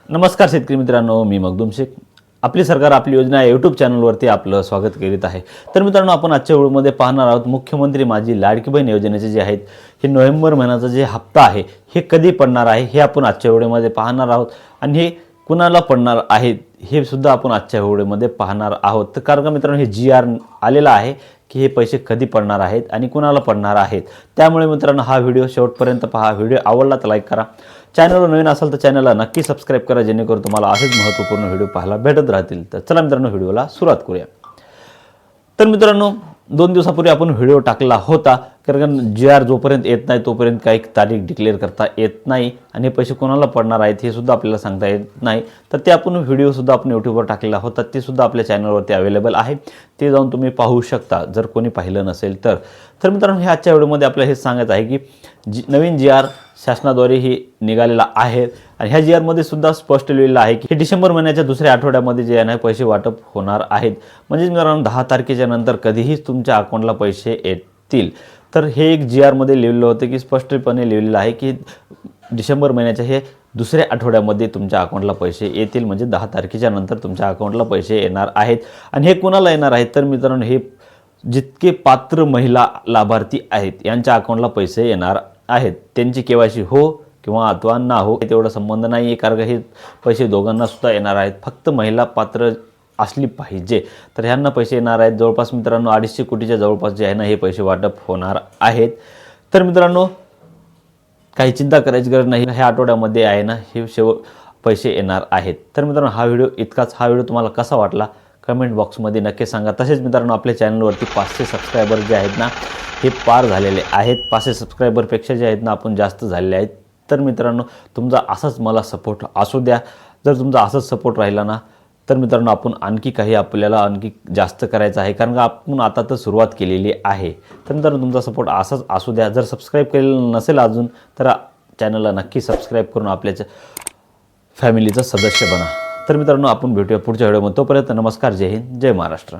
नमस्कार शेतकरी मित्रांनो, मी मखदूम शेख. आपली सरकार आपली योजना या यूट्यूब चॅनलवरती आपलं स्वागत करीत आहे. तर मित्रांनो, आपण आजच्या व्हिडिओमध्ये पाहणार आहोत मुख्यमंत्री माझी लाडकी बहीण योजनेचे जे आहेत हे नोव्हेंबर महिन्याचा जे हप्ता आहे हे कधी पडणार आहे हे आपण आजच्या व्हिडिओमध्ये पाहणार आहोत आणि हे कुणाला पडणार आहे हे सुद्धा आपण आजच्या व्हिडिओमध्ये पाहणार आहोत. तर कारण का मित्रांनो, हे GR आलेला आहे की हे पैसे कधी पडणार आहेत आणि कुणाला पडणार आहेत. त्यामुळे मित्रांनो, हा व्हिडिओ शेवटपर्यंत पहा. व्हिडिओ आवडला तर लाईक करा. चॅनलवर नवीन असाल तर चॅनलला नक्की सबस्क्राईब करा, जेणेकरून तुम्हाला असेच महत्त्वपूर्ण व्हिडिओ पाहायला भेटत राहतील. तर चला मित्रांनो, व्हिडिओला सुरुवात करूया. तर मित्रांनो, 2 दिवसापूर्वी आपण व्हिडिओ टाकला होता, कारण GR जोपर्यंत येत नाही तोपर्यंत काही तारीख डिक्लेअर करता येत नाही आणि हे पैसे कोणाला पडणार आहेत हे सुद्धा आपल्याला सांगता येत नाही. तर ते आपण व्हिडिओसुद्धा आपण यूट्यूबवर टाकलेला होता, ते सुद्धा आपल्या चॅनलवरती अवेलेबल आहे. ते जाऊन तुम्ही पाहू शकता जर कोणी पाहिलं नसेल तर. तर मित्रांनो, हे आजच्या व्हिडिओमध्ये आपल्याला हे सांगायचं आहे की नवीन GR शासनाद्वारे हे निघालेला आहे आणि ह्या GRमध्ये सुद्धा स्पष्ट लिहिलेलं आहे की हे डिसेंबर महिन्याच्या दुसऱ्या आठवड्यामध्ये जे आहे ना पैसे वाटप होणार आहेत. म्हणजे मित्रांनो, 10 तारखेच्या नंतर कधीही तुमच्या अकाउंटला पैसे येतील. तर हे एक GRमध्ये लिहिलेलं होतं की स्पष्टपणे लिहिलेलं आहे की डिसेंबर महिन्याच्या हे दुसऱ्या आठवड्यामध्ये तुमच्या अकाउंटला पैसे येतील. म्हणजे 10 तारखेच्या नंतर तुमच्या अकाउंटला पैसे येणार आहेत. आणि हे कुणाला येणार आहेत तर मित्रांनो, हे जितके पात्र महिला लाभार्थी आहेत यांच्या अकाउंटला पैसे येणार आहेत. त्यांची KYC हो किंवा अथवा ना हो तेवढा संबंध नाही आहे, कारण हे पैसे दोघांना सुद्धा येणार आहेत. फक्त महिला पात्र असली पाहिजे तर ह्यांना पैसे येणार आहेत. जवळपास मित्रांनो 250 कोटीच्या जवळपास जे आहे ना हे पैसे वाटप होणार आहेत. तर मित्रांनो, काही चिंता करायची गरज नाही. ह्या आठवड्यामध्ये आहे ना हे पैसे येणार आहेत. तर मित्रांनो, हा व्हिडिओ इतकाच. हा व्हिडिओ तुम्हाला कसा वाटला कमेंट बॉक्समध्ये नक्की सांगा. तसेच मित्रांनो, आपल्या चॅनलवरती 500 सबस्क्रायबर जे आहेत ना हे पार झालेले आहेत. 500 सबस्क्रायबरपेक्षा जे आहेत ना आपण जास्त झालेले आहेत. तर मित्रांनो, तुमचा असाच मला सपोर्ट असू द्या. जर तुमचा असाच सपोर्ट राहिला ना तर मित्रांनो, आपण आपल्याला आणखी जास्त करायचं आहे, कारण का आपण आता तर सुरुवात केलेली आहे. तर मित्रांनो, तुमचा सपोर्ट असाच असू द्या. जर सबस्क्राईब केलेलं नसेल अजून तर चॅनलला नक्की सबस्क्राईब करून आपल्या फॅमिलीचा सदस्य बना. तर मित्रांनो, आपण भेटूया पुढच्या व्हिडिओमध्ये. तोपर्यंत नमस्कार, जय हिंद, जय महाराष्ट्र.